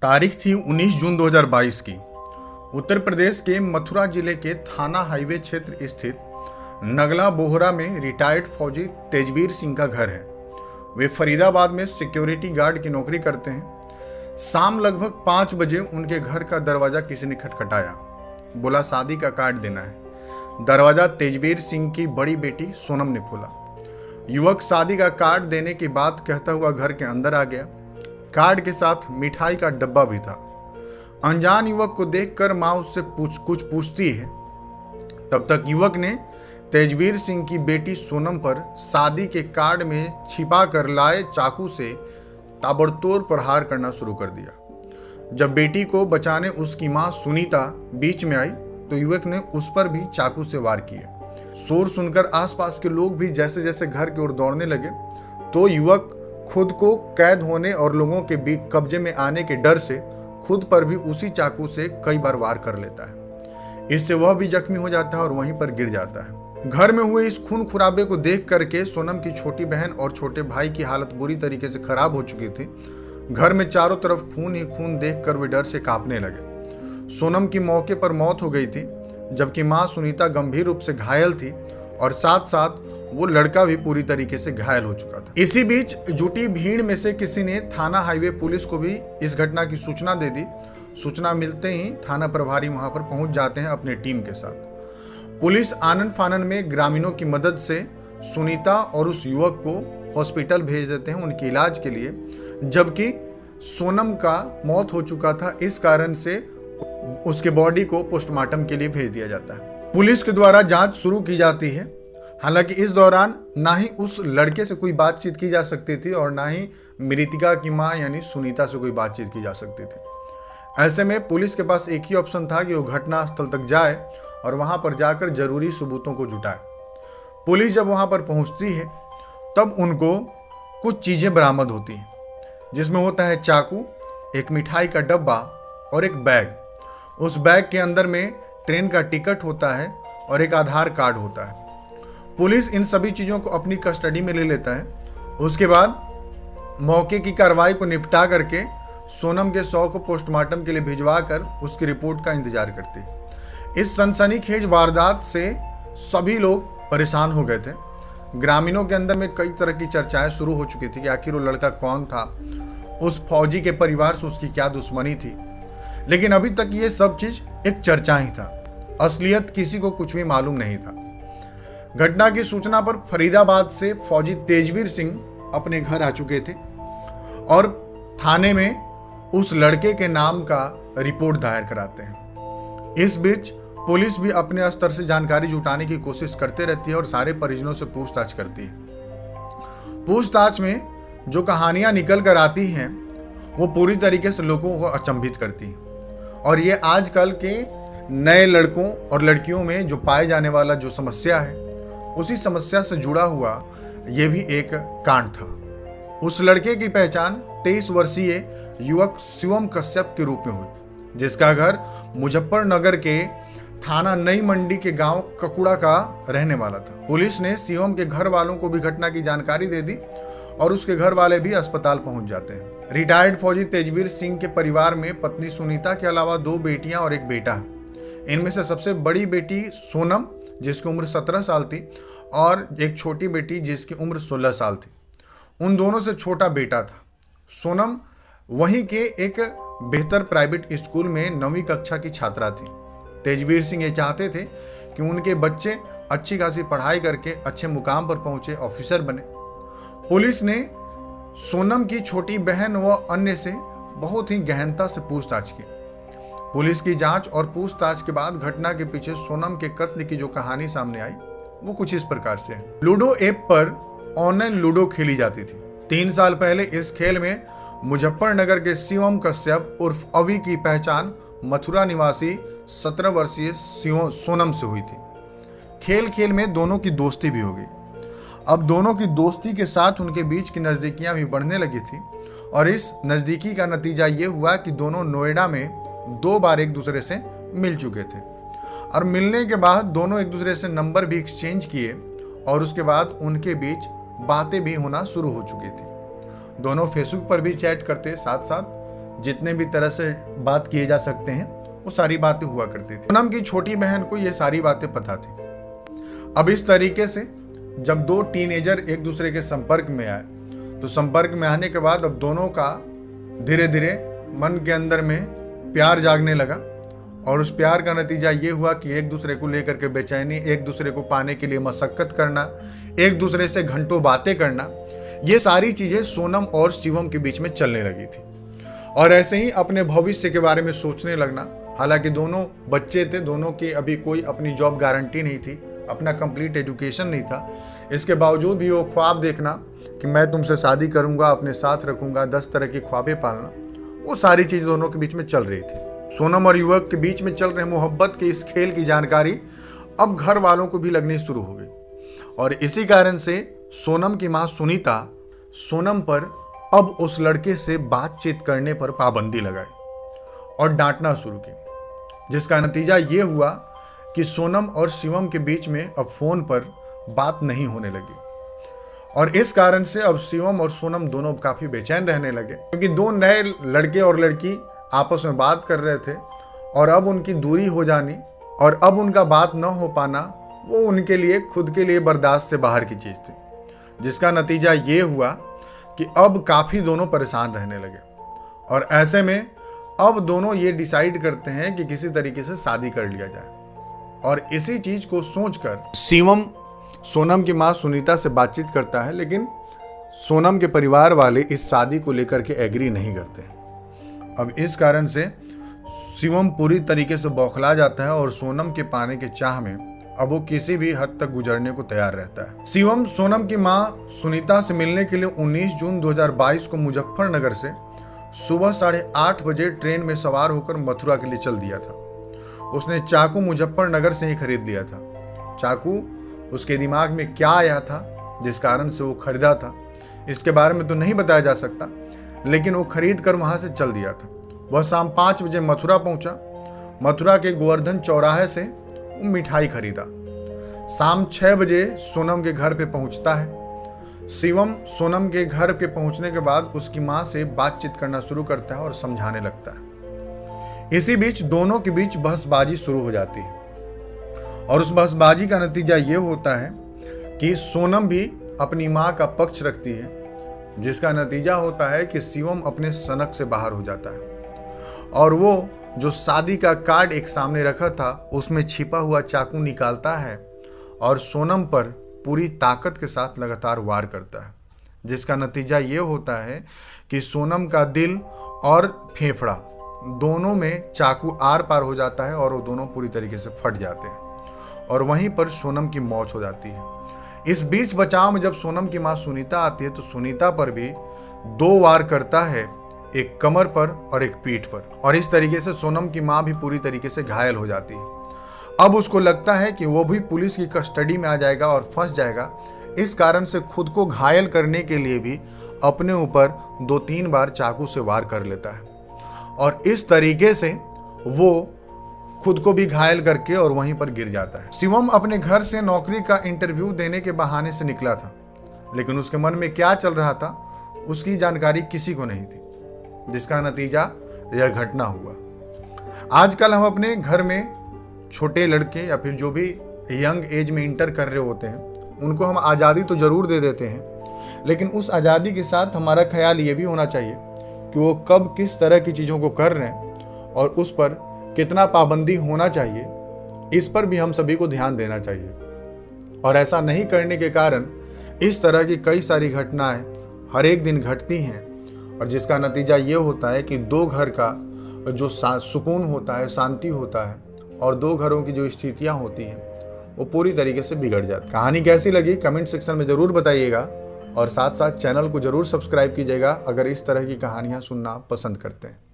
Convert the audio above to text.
तारीख थी 19 जून 2022 की। उत्तर प्रदेश के मथुरा जिले के थाना हाईवे क्षेत्र स्थित नगला बोहरा में रिटायर्ड फौजी तेजवीर सिंह का घर है। वे फरीदाबाद में सिक्योरिटी गार्ड की नौकरी करते हैं। शाम लगभग 5 बजे उनके घर का दरवाजा किसी ने खटखटाया। बोला शादी का कार्ड देना है। दरवाजा तेजवीर सिंह की बड़ी बेटी सोनम ने खोला। युवक शादी का कार्ड देने की बात कहता हुआ घर के अंदर आ गया। कार्ड के साथ मिठाई का डब्बा भी था। अनजान युवक को देखकर मां उससे कुछ पूछती है। तब तक युवक ने तेजवीर सिंह की बेटी सोनम पर शादी के कार्ड में छिपा कर लाए चाकू से ताबड़तोड़ प्रहार करना शुरू कर दिया। जब बेटी को बचाने उसकी मां सुनीता बीच में आई तो युवक ने उस पर भी चाकू से वार किए। शोर सुनकर आसपास के लोग भी जैसे जैसे घर की ओर दौड़ने लगे तो युवक खुद को कैद होने और लोगों के बीच कब्जे में आने के डर से खुद पर भी उसी चाकू से कई बार वार कर लेता है। इससे वह भी जख्मी हो जाता है और वहीं पर गिर जाता है। घर में हुए इस खून खुराबे को देख करके सोनम की छोटी बहन और छोटे भाई की हालत बुरी तरीके से खराब हो चुकी थी। घर में चारों तरफ खून ही खून देखकर वे डर से कांपने लगे। सोनम की मौके पर मौत हो गई थी, जबकि मां सुनीता गंभीर रूप से घायल थी और साथ साथ वो लड़का भी पूरी तरीके से घायल हो चुका था। इसी बीच जुटी भीड़ में से किसी ने थाना हाईवे पुलिस को भी इस घटना की सूचना दे दी। सूचना मिलते ही थाना प्रभारी वहां पर पहुंच जाते हैं अपने टीम के साथ। पुलिस आनन फानन में ग्रामीणों की मदद से सुनीता और उस युवक को हॉस्पिटल भेज देते हैं उनके इलाज के लिए, जबकि सोनम का मौत हो चुका था, इस कारण से उसके बॉडी को पोस्टमार्टम के लिए भेज दिया जाता है। पुलिस के द्वारा जांच शुरू की जाती है। हालांकि इस दौरान ना ही उस लड़के से कोई बातचीत की जा सकती थी और ना ही मृतिका की मां यानी सुनीता से कोई बातचीत की जा सकती थी। ऐसे में पुलिस के पास एक ही ऑप्शन था कि वो घटनास्थल तक जाए और वहां पर जाकर जरूरी सबूतों को जुटाए। पुलिस जब वहां पर पहुंचती है तब उनको कुछ चीजें बरामद होती हैं, जिसमें होता है चाकू, एक मिठाई का डब्बा और एक बैग। उस बैग के अंदर में ट्रेन का टिकट होता है और एक आधार कार्ड होता है। पुलिस इन सभी चीज़ों को अपनी कस्टडी में ले लेता है। उसके बाद मौके की कार्रवाई को निपटा करके सोनम के शव को पोस्टमार्टम के लिए भिजवा कर उसकी रिपोर्ट का इंतजार करती है। इस सनसनीखेज वारदात से सभी लोग परेशान हो गए थे। ग्रामीणों के अंदर में कई तरह की चर्चाएं शुरू हो चुकी थी कि आखिर वो लड़का कौन था, उस फौजी के परिवार से उसकी क्या दुश्मनी थी। लेकिन अभी तक ये सब चीज़ एक चर्चा ही था, असलियत किसी को कुछ भी मालूम नहीं था। घटना की सूचना पर फरीदाबाद से फौजी तेजवीर सिंह अपने घर आ चुके थे और थाने में उस लड़के के नाम का रिपोर्ट दायर कराते हैं। इस बीच पुलिस भी अपने स्तर से जानकारी जुटाने की कोशिश करते रहती है और सारे परिजनों से पूछताछ करती है। पूछताछ में जो कहानियां निकल कर आती हैं वो पूरी तरीके से लोगों को अचंभित करती हैं। और ये आजकल के नए लड़कों और लड़कियों में जो पाए जाने वाला जो समस्या है, उसी समस्या से जुड़ा हुआ ये भी एक कांड था। उस लड़के की पहचान 23 वर्षीय युवक शिवम कश्यप के रूप में हुई, जिसका घर मुजफ्फरनगर के थाना नई मंडी के गांव ककुड़ा का रहने वाला था। पुलिस ने शिवम के घर वालों को भी घटना की जानकारी दे दी और उसके घर वाले भी अस्पताल पहुंच जाते हैं। रिटायर्ड फौजी तेजवीर सिंह के परिवार में पत्नी सुनीता के अलावा 2 बेटियां और एक बेटा है। इनमें से सबसे बड़ी बेटी सोनम, जिसकी उम्र 17 साल थी, और एक छोटी बेटी जिसकी उम्र 16 साल थी। उन दोनों से छोटा बेटा था। सोनम वहीं के एक बेहतर प्राइवेट स्कूल में 9वीं कक्षा की छात्रा थी। तेजवीर सिंह ये चाहते थे कि उनके बच्चे अच्छी खासी पढ़ाई करके अच्छे मुकाम पर पहुंचे, ऑफिसर बने। पुलिस ने सोनम की छोटी बहन व अन्य से बहुत ही गहनता से पूछताछ की। पुलिस की जांच और पूछताछ के बाद घटना के पीछे सोनम के कत्ल की जो कहानी सामने आई वो कुछ इस प्रकार से है। लूडो ऐप पर ऑनलाइन लूडो खेली जाती थी। 3 साल पहले इस खेल में मुजफ्फरनगर के शिवम कश्यप उर्फ अवि की पहचान मथुरा निवासी 17 वर्षीय सोनम से हुई थी। खेल खेल में दोनों की दोस्ती भी हो गई। अब दोनों की दोस्ती के साथ उनके बीच की नज़दीकियां भी बढ़ने लगी थी और इस नज़दीकी का नतीजा ये हुआ कि दोनों नोएडा में 2 बार एक दूसरे से मिल चुके थे और मिलने के बाद दोनों एक दूसरे से नंबर भी एक्सचेंज किए और उसके बाद उनके बीच बातें भी होना शुरू हो चुकी थी। दोनों फेसबुक पर भी चैट करते, साथ साथ जितने भी तरह से बात किए जा सकते हैं वो सारी बातें हुआ करती थी। सोनम की छोटी बहन को ये सारी बातें पता थी। अब इस तरीके से जब दो टीनेजर एक दूसरे के संपर्क में आए तो संपर्क में आने के बाद अब दोनों का धीरे धीरे मन के अंदर में प्यार जागने लगा और उस प्यार का नतीजा ये हुआ कि एक दूसरे को लेकर के बेचैनी, एक दूसरे को पाने के लिए मशक्कत करना, एक दूसरे से घंटों बातें करना, ये सारी चीज़ें सोनम और शिवम के बीच में चलने लगी थी। और ऐसे ही अपने भविष्य के बारे में सोचने लगना। हालांकि दोनों बच्चे थे, दोनों की अभी कोई अपनी जॉब गारंटी नहीं थी, अपना कंप्लीट एजुकेशन नहीं था। इसके बावजूद भी वो ख्वाब देखना कि मैं तुमसे शादी करूंगा, अपने साथ रखूंगा, 10 तरह की ख्वाबें पालना, वो सारी चीज़ दोनों के बीच में चल रही थी। सोनम और युवक के बीच में चल रहे मोहब्बत के इस खेल की जानकारी अब घर वालों को भी लगनी शुरू हो गई और इसी कारण से सोनम की मां सुनीता सोनम पर अब उस लड़के से बातचीत करने पर पाबंदी लगाई और डांटना शुरू की, जिसका नतीजा ये हुआ कि सोनम और शिवम के बीच में अब फोन पर बात नहीं होने लगी और इस कारण से अब शिवम और सोनम दोनों काफी बेचैन रहने लगे, क्योंकि दो नए लड़के और लड़की आपस में बात कर रहे थे और अब उनकी दूरी हो जानी और अब उनका बात न हो पाना वो उनके लिए खुद के लिए बर्दाश्त से बाहर की चीज़ थी, जिसका नतीजा ये हुआ कि अब काफ़ी दोनों परेशान रहने लगे और ऐसे में अब दोनों ये डिसाइड करते हैं कि किसी तरीके से शादी कर लिया जाए। और इसी चीज़ को सोचकर शिवम सोनम की माँ सुनीता से बातचीत करता है, लेकिन सोनम के परिवार वाले इस शादी को लेकर के एग्री नहीं करते। अब इस कारण से शिवम पूरी तरीके से बौखला जाता है और सोनम के पाने के चाह में अब वो किसी भी हद तक गुजरने को तैयार रहता है। शिवम सोनम की मां सुनीता से मिलने के लिए 19 जून 2022 को मुजफ्फरनगर से सुबह 8:30 बजे ट्रेन में सवार होकर मथुरा के लिए चल दिया था। उसने चाकू मुजफ्फरनगर से ही खरीद लिया था। चाकू उसके दिमाग में क्या आया था जिस कारण से वो खरीदा था, इसके बारे में तो नहीं बताया जा सकता, लेकिन वो खरीद कर वहां से चल दिया था। वह शाम 5 बजे मथुरा पहुंचा। मथुरा के गोवर्धन चौराहे से वो मिठाई खरीदा। शाम 6 बजे सोनम के घर पे पहुंचता है। शिवम सोनम के घर पे पहुंचने के बाद उसकी मां से बातचीत करना शुरू करता है और समझाने लगता है। इसी बीच दोनों के बीच बहसबाजी शुरू हो जाती है और उस बहसबाजी का नतीजा ये होता है कि सोनम भी अपनी मां का पक्ष रखती है, जिसका नतीजा होता है कि शिवम अपने सनक से बाहर हो जाता है और वो जो शादी का कार्ड एक सामने रखा था उसमें छिपा हुआ चाकू निकालता है और सोनम पर पूरी ताकत के साथ लगातार वार करता है, जिसका नतीजा ये होता है कि सोनम का दिल और फेफड़ा दोनों में चाकू आर पार हो जाता है और वो दोनों पूरी तरीके से फट जाते हैं और वहीं पर सोनम की मौत हो जाती है। इस बीच बचाव में जब सोनम की मां सुनीता आती है तो सुनीता पर भी 2 वार करता है, एक कमर पर और एक पीठ पर, और इस तरीके से सोनम की मां भी पूरी तरीके से घायल हो जाती है। अब उसको लगता है कि वो भी पुलिस की कस्टडी में आ जाएगा और फंस जाएगा। इस कारण से खुद को घायल करने के लिए भी अपने ऊपर 2-3 बार चाकू से वार कर लेता है और इस तरीके से वो खुद को भी घायल करके और वहीं पर गिर जाता है। शिवम अपने घर से नौकरी का इंटरव्यू देने के बहाने से निकला था, लेकिन उसके मन में क्या चल रहा था उसकी जानकारी किसी को नहीं थी, जिसका नतीजा यह घटना हुआ। आजकल हम अपने घर में छोटे लड़के या फिर जो भी यंग एज में इंटर कर रहे होते हैं उनको हम आज़ादी तो ज़रूर दे देते हैं, लेकिन उस आज़ादी के साथ हमारा ख्याल ये भी होना चाहिए कि वो कब किस तरह की चीज़ों को कर रहे हैं और उस पर कितना पाबंदी होना चाहिए, इस पर भी हम सभी को ध्यान देना चाहिए। और ऐसा नहीं करने के कारण इस तरह की कई सारी घटनाएं हर एक दिन घटती हैं और जिसका नतीजा ये होता है कि 2 घर का जो सुकून होता है, शांति होता है और 2 घरों की जो स्थितियां होती हैं वो पूरी तरीके से बिगड़ जाती। कहानी कैसी लगी कमेंट सेक्शन में ज़रूर बताइएगा और साथ साथ चैनल को ज़रूर सब्सक्राइब कीजिएगा अगर इस तरह की कहानियाँ सुनना पसंद करते हैं।